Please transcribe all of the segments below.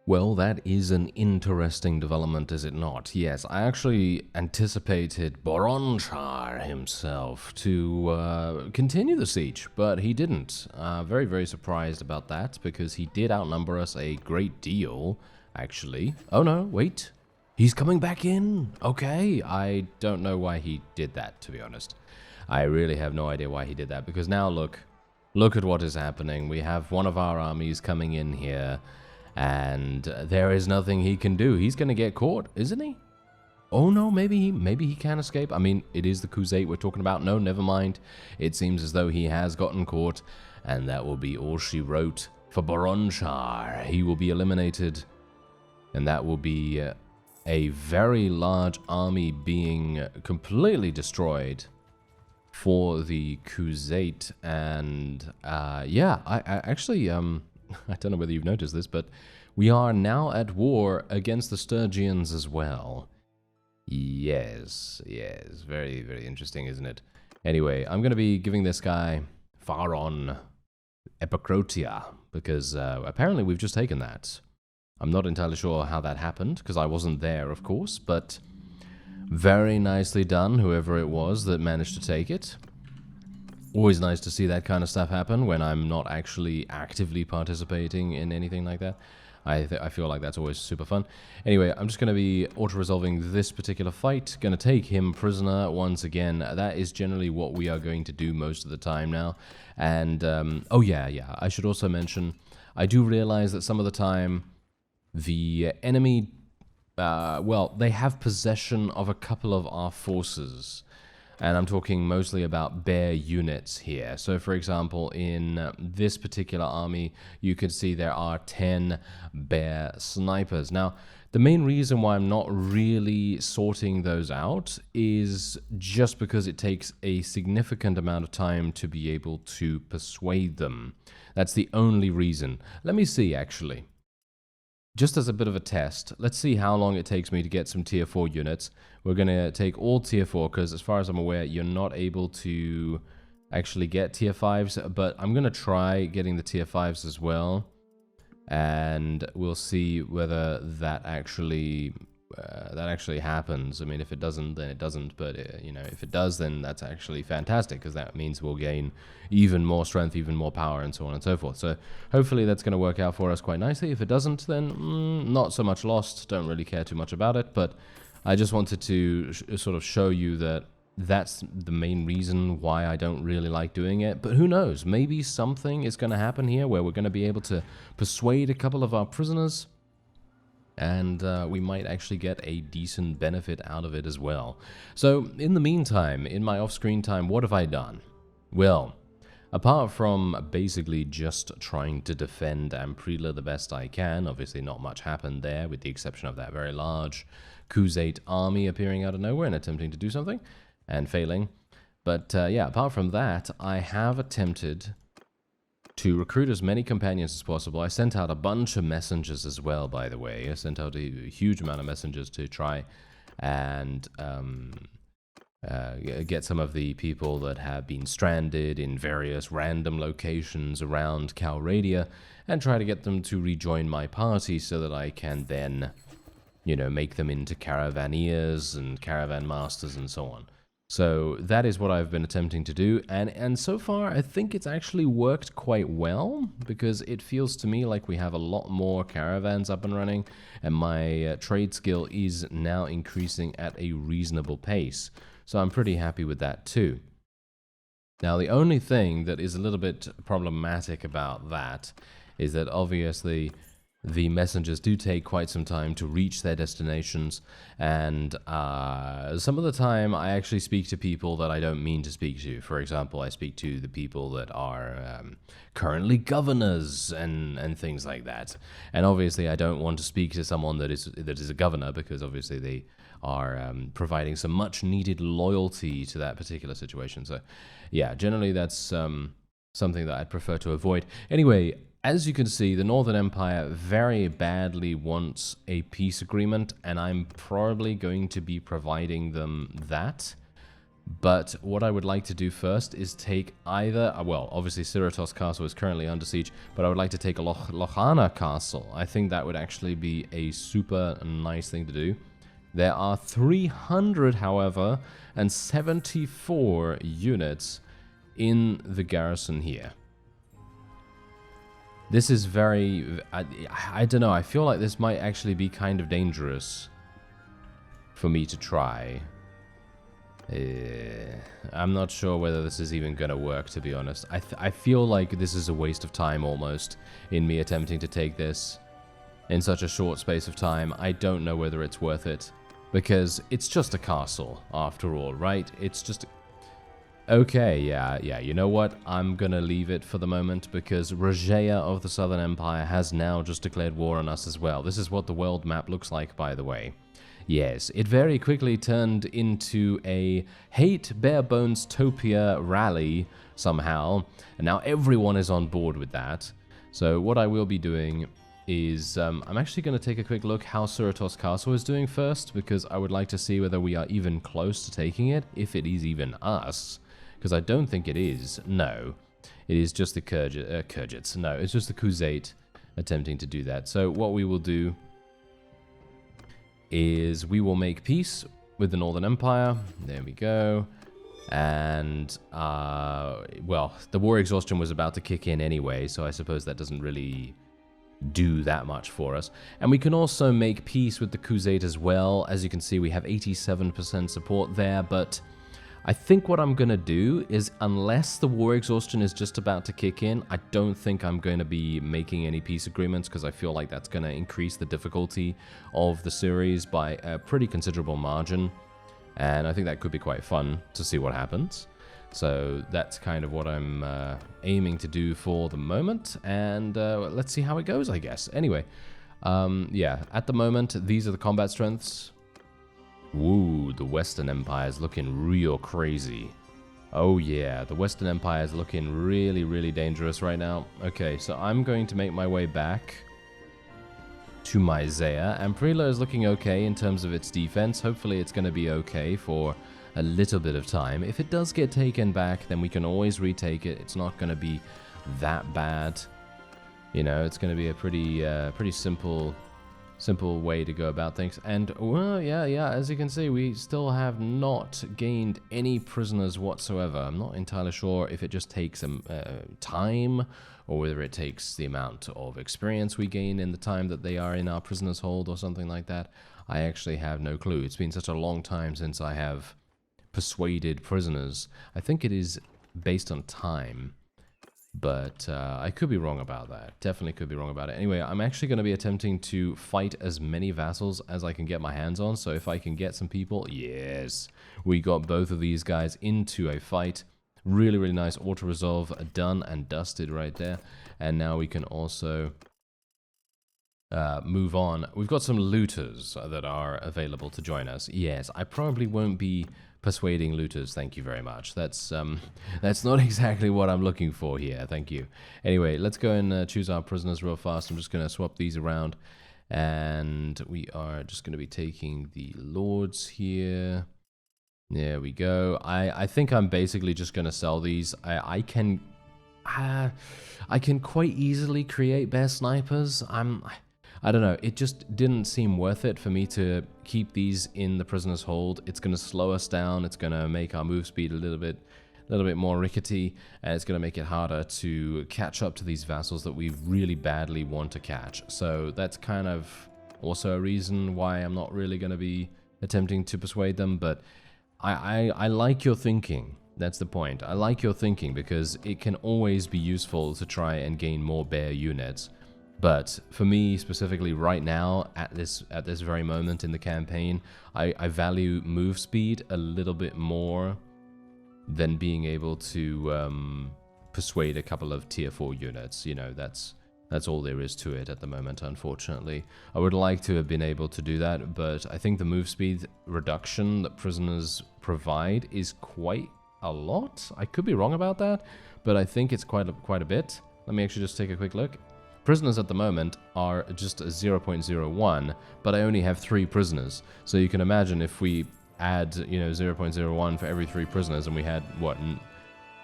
Well, that is an interesting development, is it not? Yes, I actually anticipated Boronchar himself to continue the siege, but he didn't. Very, very surprised about that, because he did outnumber us a great deal, actually. Oh no, wait. He's coming back in. Okay, I don't know why he did that, to be honest. I really have no idea why he did that, because now look at what is happening. We have one of our armies coming in here, and there is nothing he can do. He's going to get caught, isn't he? Oh no, maybe he can escape. I mean, it is the Crusade we're talking about. No, never mind. It seems as though he has gotten caught, and that will be all she wrote for Boronchar. He will be eliminated, and that will be a very large army being completely destroyed for the Crusade. And yeah, I actually I don't know whether you've noticed this, but we are now at war against the Sturgians as well. Yes, very, very interesting, isn't it? Anyway, I'm going to be giving this guy Faron Epicrotia, because apparently we've just taken that. I'm not entirely sure how that happened, because I wasn't there, of course, but very nicely done, whoever it was that managed to take it. Always nice to see that kind of stuff happen when I'm not actually actively participating in anything like that. I feel like that's always super fun. Anyway, I'm just going to be auto-resolving this particular fight. Going to take him prisoner once again. That is generally what we are going to do most of the time now. And, oh yeah, I should also mention, I do realize that some of the time the enemy, well, they have possession of a couple of our forces. And I'm talking mostly about bear units here. So, for example, in this particular army, you can see there are 10 bear snipers. Now, the main reason why I'm not really sorting those out is just because it takes a significant amount of time to be able to persuade them. That's the only reason. Let me see, actually. Just as a bit of a test, let's see how long it takes me to get some tier 4 units. We're going to take all tier 4, because as far as I'm aware, you're not able to actually get tier 5s, but I'm going to try getting the tier 5s as well, and we'll see whether that actually happens. I mean, if it doesn't, then it doesn't, but you know, if it does, then that's actually fantastic, because that means we'll gain even more strength, even more power, and so on and so forth. So hopefully that's going to work out for us quite nicely. If it doesn't, then not so much lost. Don't really care too much about it, but I just wanted to sort of show you that that's the main reason why I don't really like doing it. But who knows, maybe something is going to happen here where we're going to be able to persuade a couple of our prisoners, and we might actually get a decent benefit out of it as well. So, in the meantime, in my off-screen time, what have I done? Well, apart from basically just trying to defend Amprila the best I can, obviously not much happened there, with the exception of that very large Crusade army appearing out of nowhere and attempting to do something, and failing. But yeah, apart from that, I have attempted to recruit as many companions as possible. I sent out a bunch of messengers as well, by the way. I sent out a huge amount of messengers to try and get some of the people that have been stranded in various random locations around Calradia, and try to get them to rejoin my party so that I can then, you know, make them into caravaneers and caravan masters and so on. So that is what I've been attempting to do, and so far I think it's actually worked quite well, because it feels to me like we have a lot more caravans up and running, and my trade skill is now increasing at a reasonable pace. So I'm pretty happy with that too. Now, the only thing that is a little bit problematic about that is that obviously the messengers do take quite some time to reach their destinations, and some of the time I actually speak to people that I don't mean to speak to. For example, I speak to the people that are currently governors and things like that. And obviously I don't want to speak to someone that is a governor, because obviously they are providing some much needed loyalty to that particular situation. So yeah, generally that's something that I'd prefer to avoid. Anyway, as you can see, the Northern Empire very badly wants a peace agreement, and I'm probably going to be providing them that. But what I would like to do first is take either, well, obviously Siratos Castle is currently under siege, but I would like to take a Lochana Castle. I think that would actually be a super nice thing to do. There are 300, however, and 74 units in the garrison here. This is very, I don't know, I feel like this might actually be kind of dangerous for me to try. I'm not sure whether this is even going to work, to be honest. I feel like this is a waste of time almost in me attempting to take this in such a short space of time. I don't know whether it's worth it, because it's just a castle after all, right? It's just... Okay, yeah, you know what? I'm gonna leave it for the moment, because Rhotae of the Southern Empire has now just declared war on us as well. This is what the world map looks like, by the way. Yes, it very quickly turned into a hate bare bones topia rally somehow, and now everyone is on board with that. So what I will be doing is I'm actually going to take a quick look how Siratos Castle is doing first, because I would like to see whether we are even close to taking it, if it is even us, because I don't think it is. No, it is just the Kurgits. No, it's just the Khuzait attempting to do that. So what we will do is we will make peace with the Northern Empire. There we go. And, well, the war exhaustion was about to kick in anyway, so I suppose that doesn't really do that much for us. And we can also make peace with the Khuzait as well. As you can see, we have 87% support there, but I think what I'm going to do is, unless the war exhaustion is just about to kick in, I don't think I'm going to be making any peace agreements, because I feel like that's going to increase the difficulty of the series by a pretty considerable margin. And I think that could be quite fun to see what happens. So that's kind of what I'm aiming to do for the moment. And let's see how it goes, I guess. Anyway, yeah, at the moment, these are the combat strengths. Woo, the Western Empire is looking real crazy. Oh yeah, the Western Empire is looking really, really dangerous right now. Okay, so I'm going to make my way back to Myzea, and Prila is looking okay in terms of its defense. Hopefully it's going to be okay for a little bit of time. If it does get taken back, then we can always retake it. It's not going to be that bad. You know, it's going to be a pretty simple way to go about things. And, well, yeah, as you can see, we still have not gained any prisoners whatsoever. I'm not entirely sure if it just takes some time, or whether it takes the amount of experience we gain in the time that they are in our prisoners' hold, or something like that. I actually have no clue. It's been such a long time since I have persuaded prisoners. I think it is based on time. But I could be wrong about that. Definitely could be wrong about it. Anyway, I'm actually going to be attempting to fight as many vassals as I can get my hands on. So if I can get some people... Yes! We got both of these guys into a fight. Really, really nice auto-resolve done and dusted right there. And now we can also move on. We've got some looters that are available to join us. Yes, I probably won't be persuading looters, thank you very much. That's not exactly what I'm looking for here, thank you. Anyway, let's go and choose our prisoners real fast. I'm just going to swap these around, and we are just going to be taking the lords here. There we go. I think I'm basically just going to sell these. I can quite easily create bear snipers. I don't know, it just didn't seem worth it for me to keep these in the prisoner's hold. It's going to slow us down, it's going to make our move speed a little bit more rickety, and it's going to make it harder to catch up to these vassals that we really badly want to catch. So that's kind of also a reason why I'm not really going to be attempting to persuade them, but I like your thinking. That's the point. I like your thinking, because it can always be useful to try and gain more bear units. But for me specifically right now, at this very moment in the campaign, I value move speed a little bit more than being able to persuade a couple of tier 4 units. You know, that's all there is to it at the moment, unfortunately. I would like to have been able to do that, but I think the move speed reduction that prisoners provide is quite a lot. I could be wrong about that, but I think it's quite a bit. Let me actually just take a quick look. Prisoners at the moment are just 0.01, but I only have 3 prisoners. So you can imagine if we add, you know, 0.01 for every 3 prisoners, and we had, what,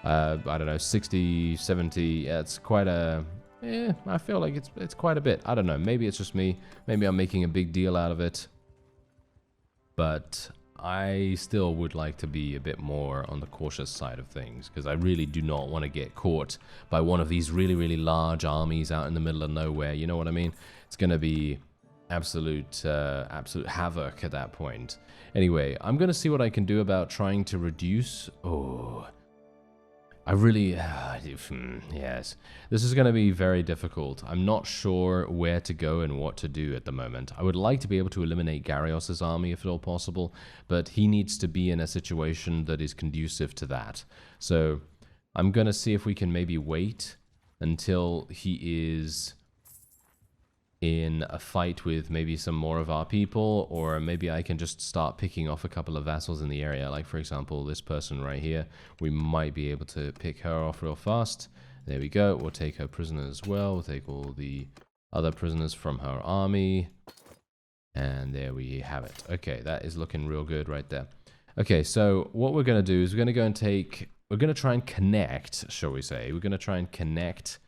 I don't know, 60, 70, yeah, it's quite a, I feel like it's quite a bit. I don't know, maybe it's just me, maybe I'm making a big deal out of it, but I still would like to be a bit more on the cautious side of things, because I really do not want to get caught by one of these really, really large armies out in the middle of nowhere, you know what I mean? It's going to be absolute havoc at that point. Anyway, I'm going to see what I can do about trying to reduce... Oh... I really... yes. This is going to be very difficult. I'm not sure where to go and what to do at the moment. I would like to be able to eliminate Gyarios' army if at all possible, but he needs to be in a situation that is conducive to that. So I'm going to see if we can maybe wait until he is in a fight with maybe some more of our people, or maybe I can just start picking off a couple of vassals in the area, like for example this person right here. We might be able to pick her off real fast. There we go. We'll take her prisoner as well. We'll take all the other prisoners from her army, and there we have it. Okay, that is looking real good right there. Okay, so what we're going to do is we're going to go and we're going to try and connect, shall we say. We're going to try and connect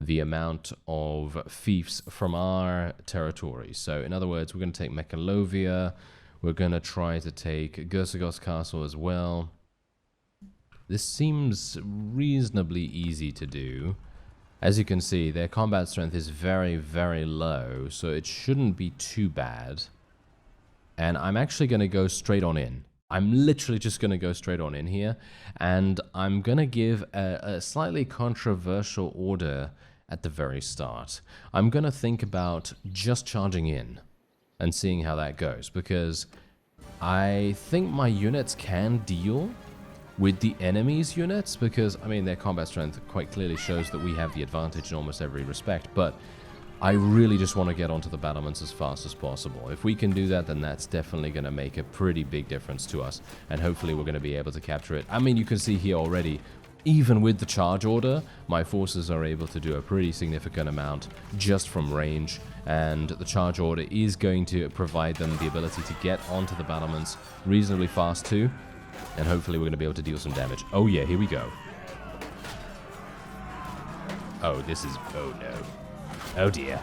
the amount of fiefs from our territory. So in other words, we're going to take Mekalovia, we're going to try to take Gursagos Castle as well. This seems reasonably easy to do. As you can see, their combat strength is very, very low, so it shouldn't be too bad. And I'm actually going to go straight on in. I'm literally just going to go straight on in here, and I'm going to give a slightly controversial order at the very start. I'm going to think about just charging in and seeing how that goes, because I think my units can deal with the enemy's units, because, I mean, their combat strength quite clearly shows that we have the advantage in almost every respect, but I really just want to get onto the battlements as fast as possible. If we can do that, then that's definitely going to make a pretty big difference to us, and hopefully we're going to be able to capture it. I mean, you can see here already, even with the charge order, my forces are able to do a pretty significant amount just from range, and the charge order is going to provide them the ability to get onto the battlements reasonably fast too, and hopefully we're going to be able to deal some damage. Oh yeah, here we go. Oh, this is... oh no. Oh dear.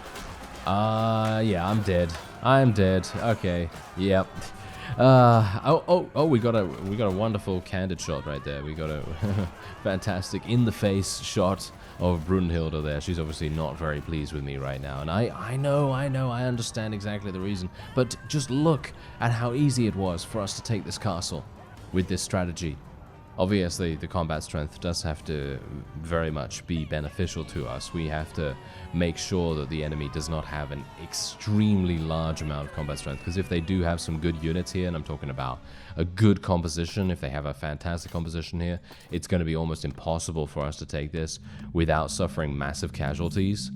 Yeah, I'm dead. I'm dead. Okay. Yep. We got a wonderful candid shot right there. We got a fantastic in-the-face shot of Brunhilde there. She's obviously not very pleased with me right now, and I know, I understand exactly the reason. But just look at how easy it was for us to take this castle with this strategy. Obviously, the combat strength does have to very much be beneficial to us. We have to make sure that the enemy does not have an extremely large amount of combat strength, because if they do have some good units here, and I'm talking about a good composition, if they have a fantastic composition here, it's going to be almost impossible for us to take this without suffering massive casualties.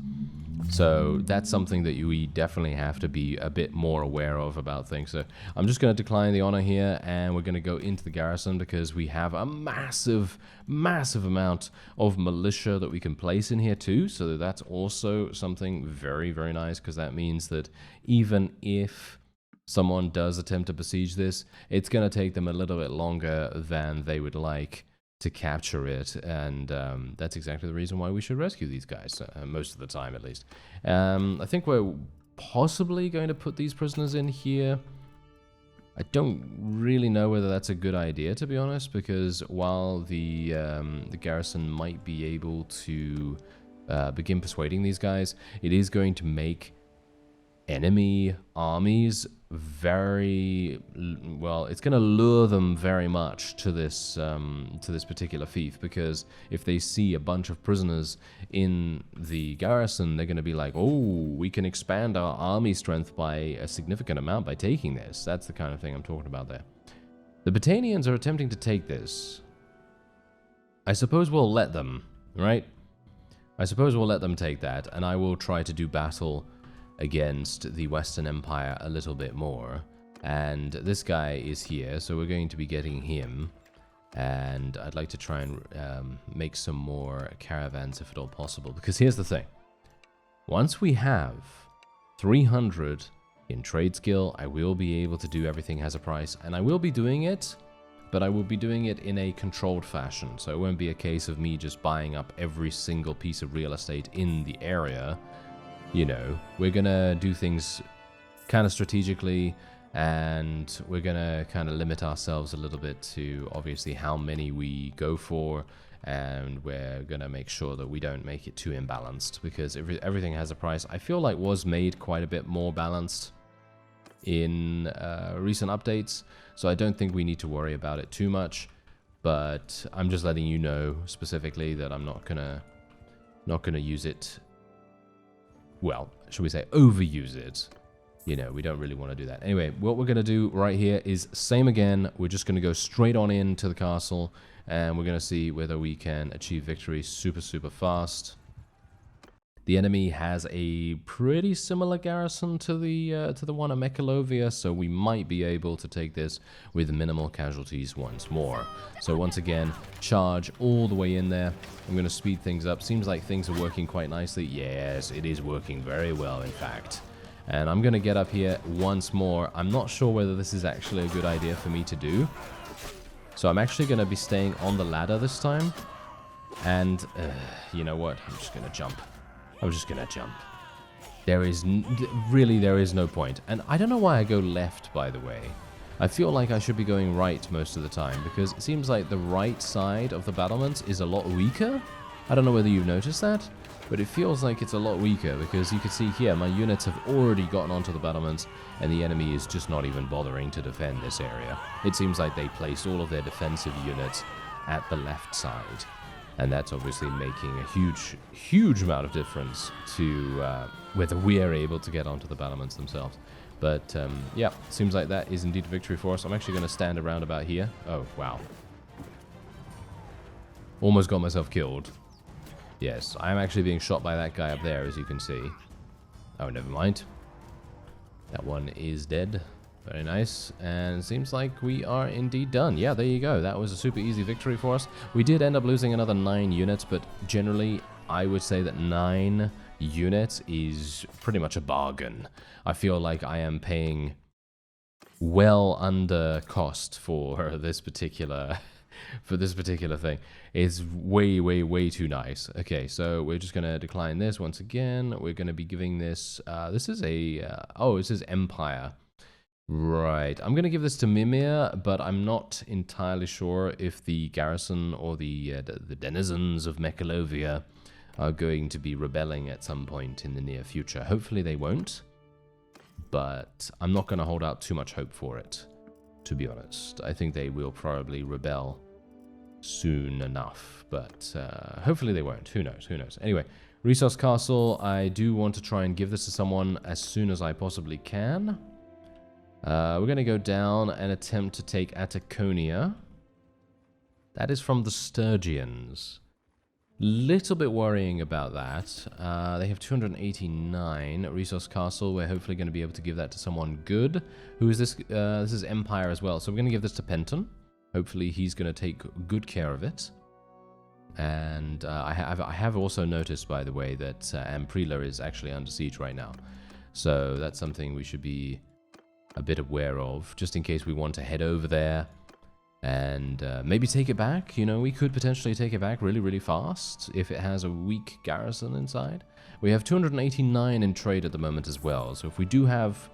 So that's something that we definitely have to be a bit more aware of about things. So I'm just going to decline the honor here, and we're going to go into the garrison, because we have a massive, massive amount of militia that we can place in here too. So that's also something very, very nice, because that means that even if someone does attempt to besiege this, it's going to take them a little bit longer than they would like to capture it, and that's exactly the reason why we should rescue these guys, most of the time at least. I think we're possibly going to put these prisoners in here. I don't really know whether that's a good idea, to be honest, because while the garrison might be able to begin persuading these guys, it is going to make enemy armies very well. It's going to lure them very much to this particular fief, because if they see a bunch of prisoners in the garrison, they're going to be like, oh, we can expand our army strength by a significant amount by taking this. That's the kind of thing I'm talking about there. The Botanians are attempting to take this. I suppose we'll let them, right? I suppose we'll let them take that, and I will try to do battle against the Western Empire a little bit more. And this guy is here, so we're going to be getting him, and I'd like to try and make some more caravans if at all possible, because here's the thing. Once we have 300 In trade skill, I will be able to do everything has a price, and I will be doing it, but I will be doing it in a controlled fashion. So it won't be a case of me just buying up every single piece of real estate in the area. You know, we're gonna do things kind of strategically, and we're gonna kind of limit ourselves a little bit to obviously how many we go for, and we're gonna make sure that we don't make it too imbalanced, because everything has a price. I feel like was made quite a bit more balanced in recent updates, so I don't think we need to worry about it too much, but I'm just letting you know specifically that I'm not gonna use it, well, should we say overuse it. You know, we don't really want to do that. Anyway, what we're going to do right here is same again. We're just going to go straight on into the castle, and we're going to see whether we can achieve victory super, super fast. The enemy has a pretty similar garrison to the one at Mekalovia, so we might be able to take this with minimal casualties once more. So once again, charge all the way in there. I'm going to speed things up. Seems like things are working quite nicely. Yes, it is working very well, in fact. And I'm going to get up here once more. I'm not sure whether this is actually a good idea for me to do. So I'm actually going to be staying on the ladder this time. And you know what? I'm just going to jump. I'm just going to jump. There is no point. And I don't know why I go left, by the way. I feel like I should be going right most of the time, because it seems like the right side of the battlements is a lot weaker. I don't know whether you've noticed that, but it feels like it's a lot weaker, because you can see here my units have already gotten onto the battlements, and the enemy is just not even bothering to defend this area. It seems like they placed all of their defensive units at the left side. And that's obviously making a huge, huge amount of difference to whether we are able to get onto the battlements themselves. But yeah, seems like that is indeed a victory for us. I'm actually going to stand around about here. Oh, wow. Almost got myself killed. Yes, I'm actually being shot by that guy up there, as you can see. Oh, never mind. That one is dead. Very nice, and seems like we are indeed done. Yeah, there you go. That was a super easy victory for us. We did end up losing another 9 units, but generally, I would say that 9 units is pretty much a bargain. I feel like I am paying well under cost for this particular thing. It's way, way, way too nice. Okay, so we're just gonna decline this once again. We're gonna be giving this. This is a. Oh, this is Empire. Right, I'm going to give this to Mimir, but I'm not entirely sure if the garrison or the denizens of Mekalovia are going to be rebelling at some point in the near future. Hopefully they won't, but I'm not going to hold out too much hope for it, to be honest. I think they will probably rebel soon enough, but hopefully they won't. Who knows? Who knows? Anyway, Resource Castle, I do want to try and give this to someone as soon as I possibly can. We're going to go down and attempt to take Ataconia. That is from the Sturgians. Little bit worrying about that. They have 289 Resource Castle. We're hopefully going to be able to give that to someone good. Who is this? This is Empire as well. So we're going to give this to Penton. Hopefully he's going to take good care of it. And I have also noticed, by the way, that Amprila is actually under siege right now. So that's something we should be a bit aware of, just in case we want to head over there and maybe take it back. You know, we could potentially take it back really, really fast if it has a weak garrison inside. We have 289 in trade at the moment as well, so if we do have,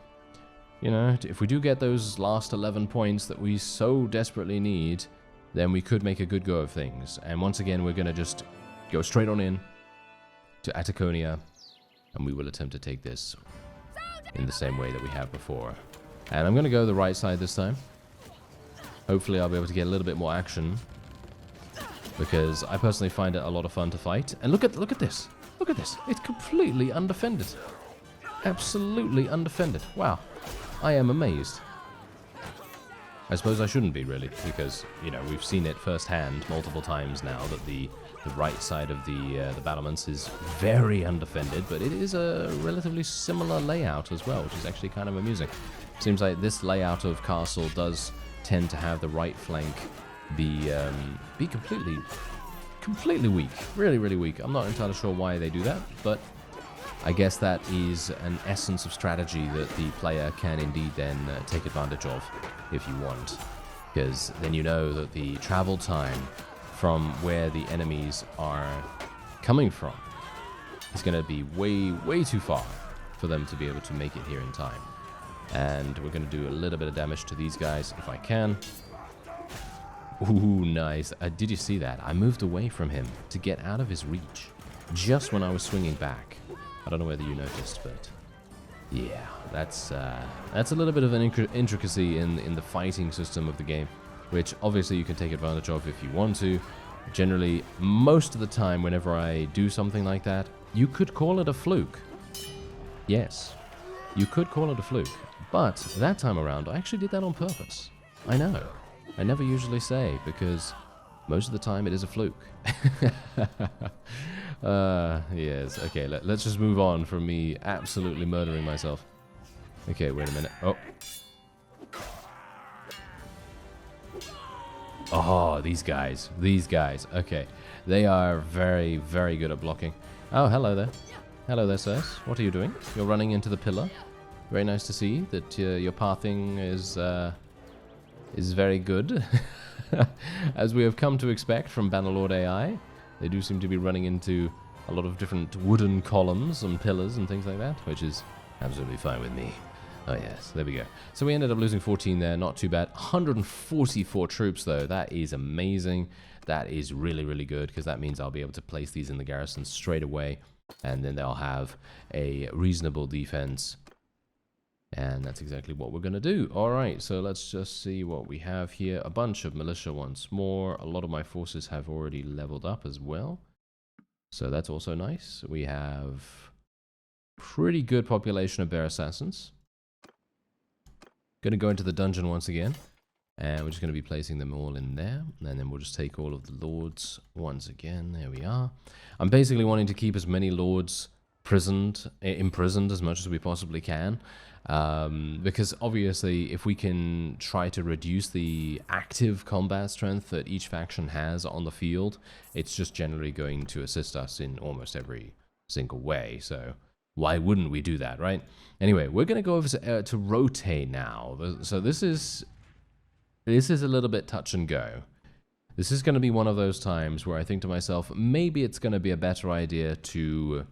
you know, if we do get those last 11 points that we so desperately need, then we could make a good go of things. And once again, we're going to just go straight on in to Ataconia, and we will attempt to take this in the same way that we have before. And I'm going to go the right side this time. Hopefully I'll be able to get a little bit more action, because I personally find it a lot of fun to fight. And look at this. Look at this. It's completely undefended. Absolutely undefended. Wow. I am amazed. I suppose I shouldn't be, really, because, you know, we've seen it firsthand multiple times now that the right side of the battlements is very undefended, but it is a relatively similar layout as well, which is actually kind of amusing. Seems like this layout of castle does tend to have the right flank be completely weak. Really, really weak. I'm not entirely sure why they do that, but I guess that is an essence of strategy that the player can indeed then take advantage of if you want. Because then you know that the travel time from where the enemies are coming from is going to be way too far for them to be able to make it here in time. And we're going to do a little bit of damage to these guys if I can. Ooh, nice. Did you see that? I moved away from him to get out of his reach just when I was swinging back. I don't know whether you noticed, but yeah, that's a little bit of an intricacy in the fighting system of the game, which obviously you can take advantage of if you want to. Generally, most of the time, whenever I do something like that, you could call it a fluke. Yes, you could call it a fluke. But that time around, I actually did that on purpose. I know. I never usually say, because most of the time it is a fluke. Yes, okay, let's just move on from me absolutely murdering myself. Okay, wait a minute. Oh, these guys. Okay, they are very, very good at blocking. Oh, hello there. Hello there, sirs. What are you doing? You're running into the pillar. Very nice to see that your pathing is very good. As we have come to expect from Bannerlord AI. They do seem to be running into a lot of different wooden columns and pillars and things like that, which is absolutely fine with me. Oh yes, there we go. So we ended up losing 14 there, not too bad. 144 troops though, that is amazing. That is really, really good, because that means I'll be able to place these in the garrison straight away, and then they'll have a reasonable defense. And that's exactly what we're going to do. Alright, so let's just see what we have here. A bunch of militia once more. A lot of my forces have already leveled up as well. So that's also nice. We have pretty good population of bear assassins. Going to go into the dungeon once again. And we're just going to be placing them all in there. And then we'll just take all of the lords once again. There we are. I'm basically wanting to keep as many lords imprisoned as much as we possibly can. Because obviously if we can try to reduce the active combat strength that each faction has on the field, it's just generally going to assist us in almost every single way. So why wouldn't we do that, right? Anyway, we're going to go over to Rhotae now. So this is a little bit touch and go. This is going to be one of those times where I think to myself, maybe it's going to be a better idea to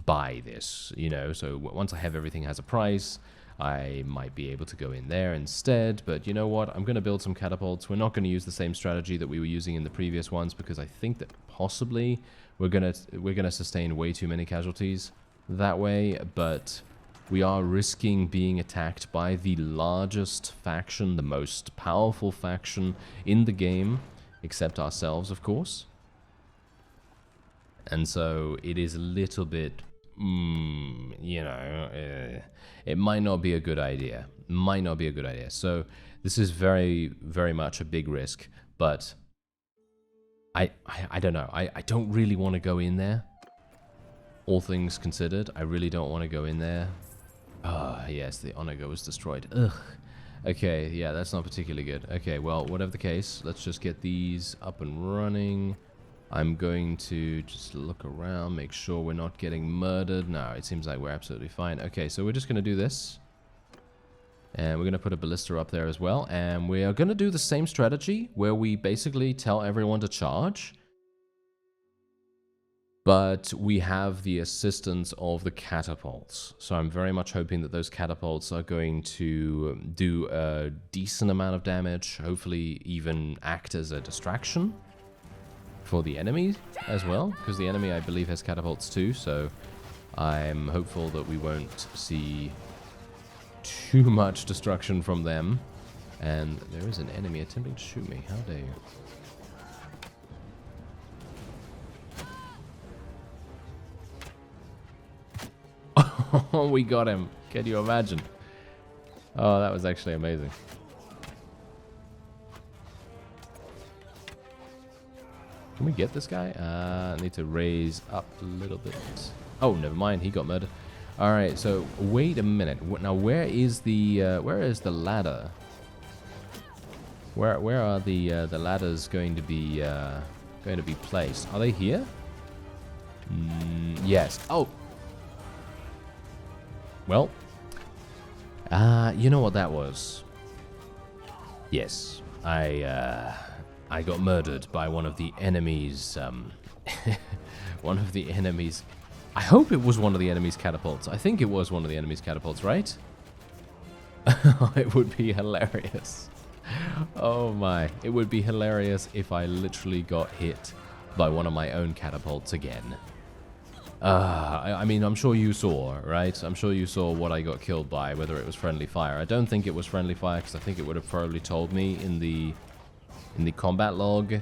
buy this, you know. So once I have everything has a price, I might be able to go in there instead. But you know what, I'm going to build some catapults. We're not going to use the same strategy that we were using in the previous ones, because I think that possibly we're gonna sustain way too many casualties that way. But we are risking being attacked by the largest faction, the most powerful faction in the game, except ourselves, of course. And so it is a little bit, you know, it might not be a good idea. So this is very, very much a big risk, but I don't know. I don't really want to go in there. All things considered, I really don't want to go in there. Ah, yes, the Onaga was destroyed. Ugh. Okay, yeah, that's not particularly good. Okay, well, whatever the case, let's just get these up and running. I'm going to just look around, make sure we're not getting murdered. No, it seems like we're absolutely fine. Okay, so we're just going to do this. And we're going to put a ballista up there as well. And we are going to do the same strategy where we basically tell everyone to charge. But we have the assistance of the catapults. So I'm very much hoping that those catapults are going to do a decent amount of damage. Hopefully even act as a distraction for the enemy as well, because the enemy, I believe, has catapults too, so I'm hopeful that we won't see too much destruction from them. And there is an enemy attempting to shoot me. How dare you. Oh, we got him. Can you imagine? Oh, that was actually amazing. Can we get this guy? I need to raise up a little bit. Oh, never mind. He got murdered. All right. So wait a minute. Now, where is the ladder? Where are the ladders going to be placed? Are they here? Yes. Oh, Well, you know what that was? Yes, I got murdered by one of the enemies, one of the enemies. I hope it was one of the enemy's catapults. I think it was one of the enemy's catapults, right? It would be hilarious. Oh my, it would be hilarious if I literally got hit by one of my own catapults again. I mean, I'm sure you saw, right? I'm sure you saw what I got killed by, whether it was friendly fire. I don't think it was friendly fire, because I think it would have probably told me in the combat log.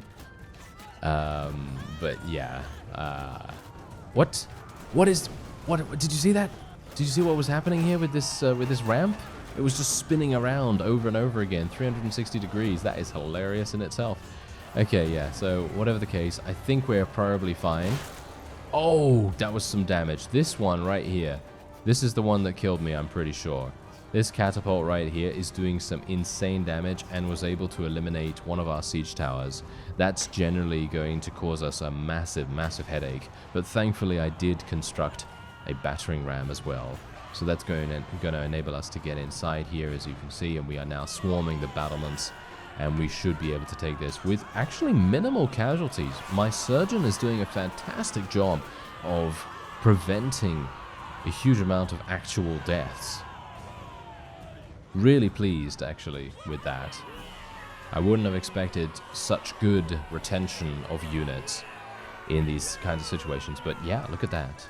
But yeah. What did you see that? Did you see what was happening here with this ramp? It was just spinning around over and over again, 360 degrees. That is hilarious in itself. Okay, yeah, so whatever the case, I think we're probably fine. Oh, that was some damage. This one right here, this is the one that killed me, I'm pretty sure. This catapult right here is doing some insane damage and was able to eliminate one of our siege towers. That's generally going to cause us a massive, massive headache. But thankfully, I did construct a battering ram as well. So that's going to enable us to get inside here, as you can see, and we are now swarming the battlements, and we should be able to take this with actually minimal casualties. My surgeon is doing a fantastic job of preventing a huge amount of actual deaths. Really pleased, actually, with that. I wouldn't have expected such good retention of units in these kinds of situations, but yeah, look at that.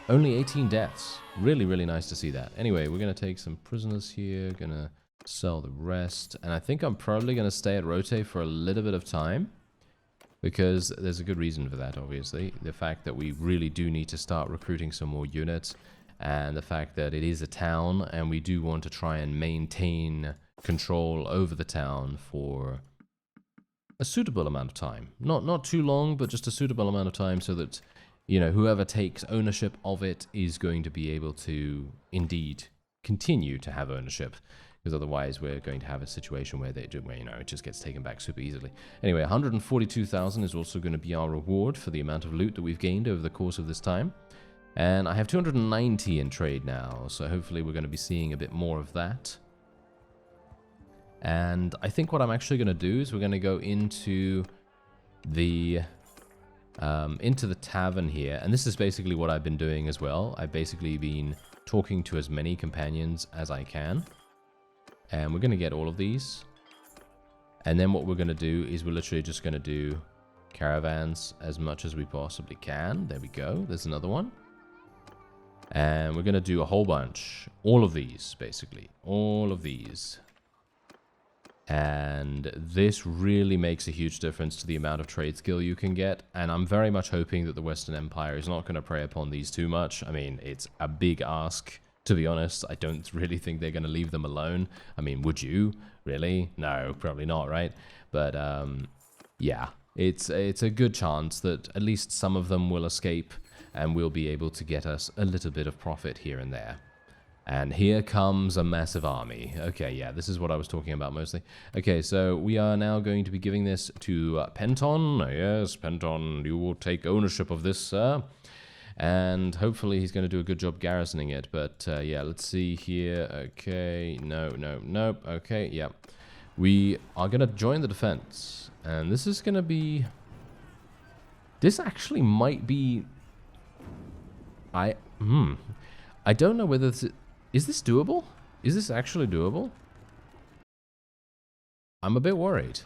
Only 18 deaths. Really, really nice to see that. Anyway, we're going to take some prisoners here, going to sell the rest, and I think I'm probably going to stay at Rhotae for a little bit of time, because there's a good reason for that, obviously. The fact that we really do need to start recruiting some more units, and the fact that it is a town, and we do want to try and maintain control over the town for a suitable amount of time. Not too long, but just a suitable amount of time, so that, you know, whoever takes ownership of it is going to be able to indeed continue to have ownership, because otherwise we're going to have a situation where you know, it just gets taken back super easily. Anyway, 142,000 is also going to be our reward for the amount of loot that we've gained over the course of this time. And I have 290 in trade now, so hopefully we're going to be seeing a bit more of that. And I think what I'm actually going to do is we're going to go into the tavern here, and this is basically what I've been doing as well. I've basically been talking to as many companions as I can, and we're going to get all of these, and then what we're going to do is we're literally just going to do caravans as much as we possibly can. There we go, there's another one, and we're going to do a whole bunch, all of these, basically all of these. And this really makes a huge difference to the amount of trade skill you can get, and I'm very much hoping that the Western Empire is not going to prey upon these too much. I mean, it's a big ask, to be honest. I don't really think they're going to leave them alone. I mean, would you? Really? No, probably not, right? But yeah, it's a good chance that at least some of them will escape, and we'll be able to get us a little bit of profit here and there. And here comes a massive army. Okay, yeah, this is what I was talking about mostly. Okay, so we are now going to be giving this to Penton. Yes, Penton, you will take ownership of this, sir. And hopefully he's going to do a good job garrisoning it. But yeah, let's see here. Okay, nope. Okay, yeah. We are going to join the defense. And this is going to be... This actually might be... I don't know whether this... Is this doable? Is this actually doable? I'm a bit worried.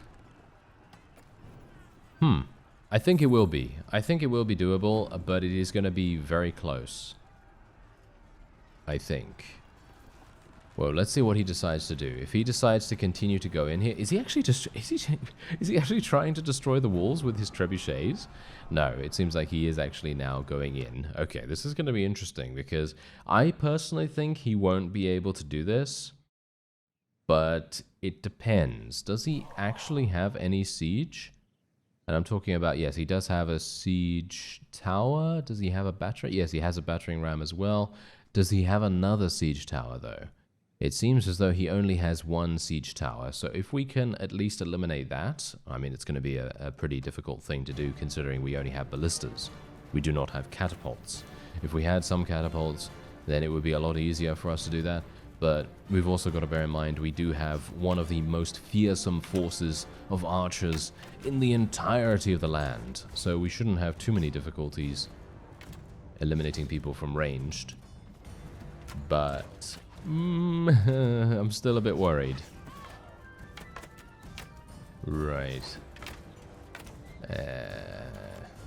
I think it will be. I think it will be doable, but it is going to be very close. I think. Well, let's see what he decides to do. If he decides to continue to go in here, is he actually just is he actually trying to destroy the walls with his trebuchets? No, it seems like he is actually now going in. Okay, this is going to be interesting, because I personally think he won't be able to do this, but it depends. Does he actually have any siege? And I'm talking about, yes, he does have a siege tower. Does he have a battery? Yes, he has a battering ram as well. Does he have another siege tower, though? It seems as though he only has one siege tower, so if we can at least eliminate that, I mean, it's going to be a pretty difficult thing to do, considering we only have ballistas. We do not have catapults. If we had some catapults, then it would be a lot easier for us to do that. But we've also got to bear in mind we do have one of the most fearsome forces of archers in the entirety of the land, so we shouldn't have too many difficulties eliminating people from ranged. But I'm still a bit worried. Right.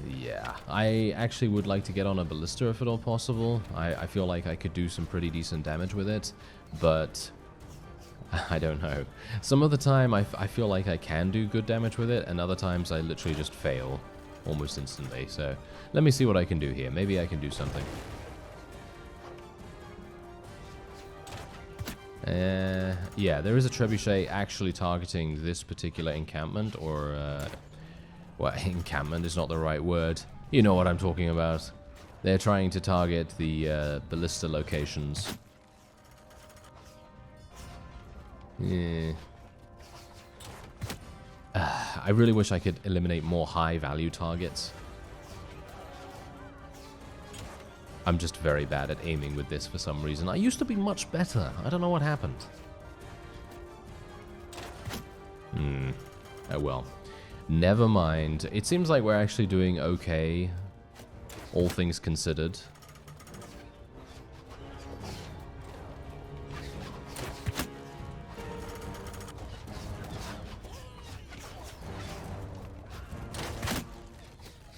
Yeah, I actually would like to get on a ballista if at all possible. I feel like I could do some pretty decent damage with it, but I don't know. Some of the time I feel like I can do good damage with it, and other times I literally just fail almost instantly. So let me see what I can do here. Maybe I can do something. Yeah, there is a trebuchet actually targeting this particular encampment, or well, encampment is not the right word. You know what I'm talking about. They're trying to target the ballista locations. Yeah. I really wish I could eliminate more high-value targets. I'm just very bad at aiming with this for some reason. I used to be much better. I don't know what happened. Oh well. Never mind. It seems like we're actually doing okay, all things considered.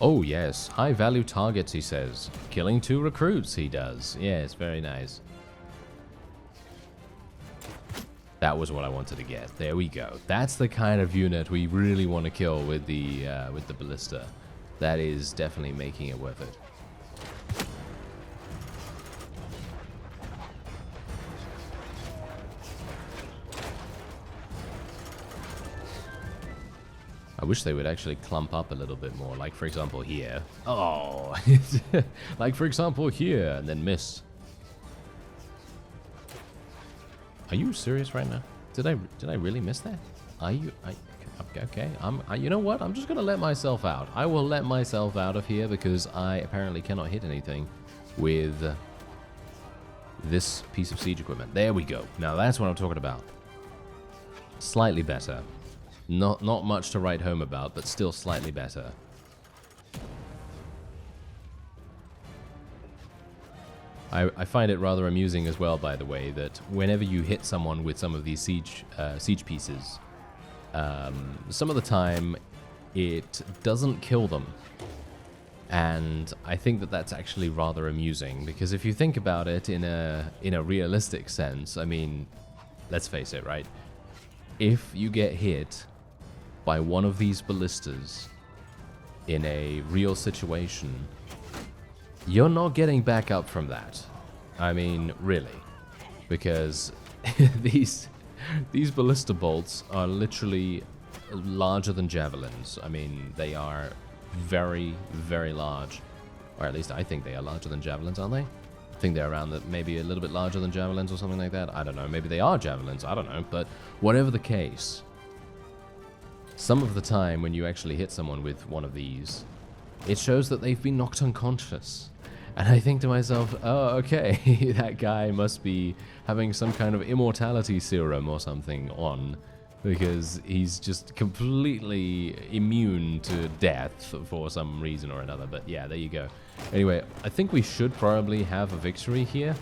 Oh yes, high value targets, he says. Killing 2 recruits, he does. Yes, very nice. That was what I wanted to get. There we go. That's the kind of unit we really want to kill with the ballista. That is definitely making it worth it. I wish they would actually clump up a little bit more, like for example here. Oh, like for example here, and then miss. Are you serious right now? Did I really miss that? Are you? Okay. You know what? I'm just gonna let myself out. I will let myself out of here because I apparently cannot hit anything with this piece of siege equipment. There we go. Now that's what I'm talking about. Slightly better. Not much to write home about, but still slightly better. I find it rather amusing as well, by the way, that whenever you hit someone with some of these siege pieces, some of the time it doesn't kill them. And I think that that's actually rather amusing, because if you think about it in a realistic sense, I mean, let's face it, right? If you get hit by one of these ballistas in a real situation, you're not getting back up from that. I mean, really. Because these ballista bolts are literally larger than javelins. I mean, they are very, very large. Or at least I think they are larger than javelins, aren't they? I think they're around maybe a little bit larger than javelins or something like that. I don't know. Maybe they are javelins. I don't know. But whatever the case, some of the time when you actually hit someone with one of these, it shows that they've been knocked unconscious. And I think to myself, oh, okay, that guy must be having some kind of immortality serum or something on, because he's just completely immune to death for some reason or another. But yeah, there you go. Anyway, I think we should probably have a victory here,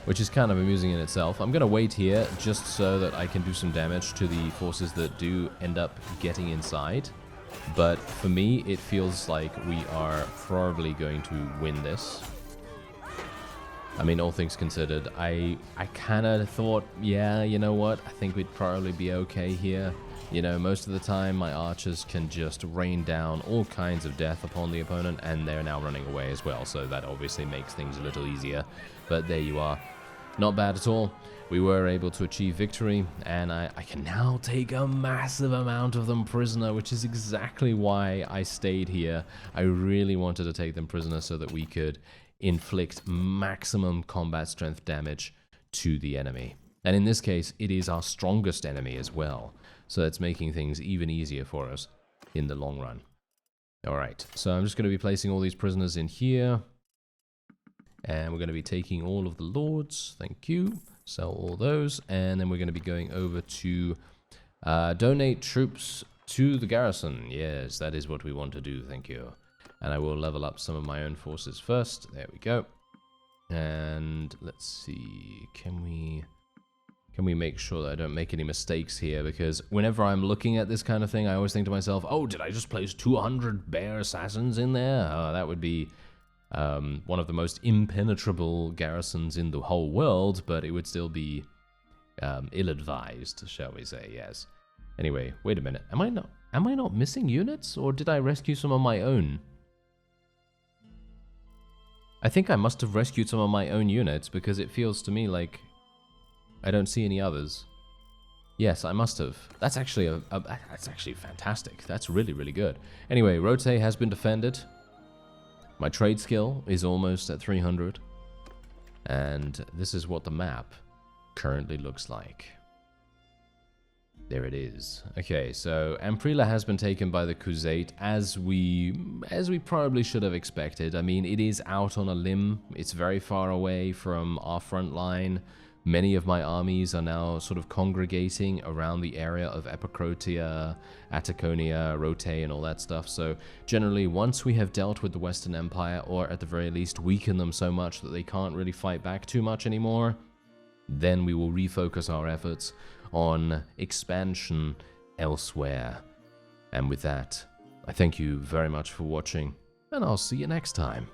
which is kind of amusing in itself. I'm going to wait here just so that I can do some damage to the forces that do end up getting inside. But for me, it feels like we are probably going to win this. I mean, all things considered, I kind of thought, yeah, you know what? I think we'd probably be okay here. You know, most of the time, my archers can just rain down all kinds of death upon the opponent, and they're now running away as well, so that obviously makes things a little easier. But there you are. Not bad at all. We were able to achieve victory, and I can now take a massive amount of them prisoner, which is exactly why I stayed here. I really wanted to take them prisoner so that we could inflict maximum combat strength damage to the enemy. And in this case, it is our strongest enemy as well, so it's making things even easier for us in the long run. Alright, so I'm just going to be placing all these prisoners in here. And we're going to be taking all of the lords. Thank you. Sell all those. And then we're going to be going over to donate troops to the garrison. Yes, that is what we want to do. Thank you. And I will level up some of my own forces first. There we go. And let's see. Can we make sure that I don't make any mistakes here? Because whenever I'm looking at this kind of thing, I always think to myself, oh, did I just place 200 bear assassins in there? Oh, that would be one of the most impenetrable garrisons in the whole world, but it would still be ill-advised, shall we say, yes. Anyway, wait a minute. Am I not missing units, or did I rescue some of my own? I think I must have rescued some of my own units, because it feels to me like I don't see any others. Yes, I must have. That's actually that's actually fantastic. That's really, really good. Anyway, Rhotae has been defended. My trade skill is almost at 300. And this is what the map currently looks like. There it is. Okay, so Amprila has been taken by the Crusade, as we probably should have expected. I mean, it is out on a limb. It's very far away from our front line. Many of my armies are now sort of congregating around the area of Epicrotia, Ataconia, Rhotae, and all that stuff. So generally, once we have dealt with the Western Empire, or at the very least weaken them so much that they can't really fight back too much anymore, then we will refocus our efforts on expansion elsewhere. And with that, I thank you very much for watching, and I'll see you next time.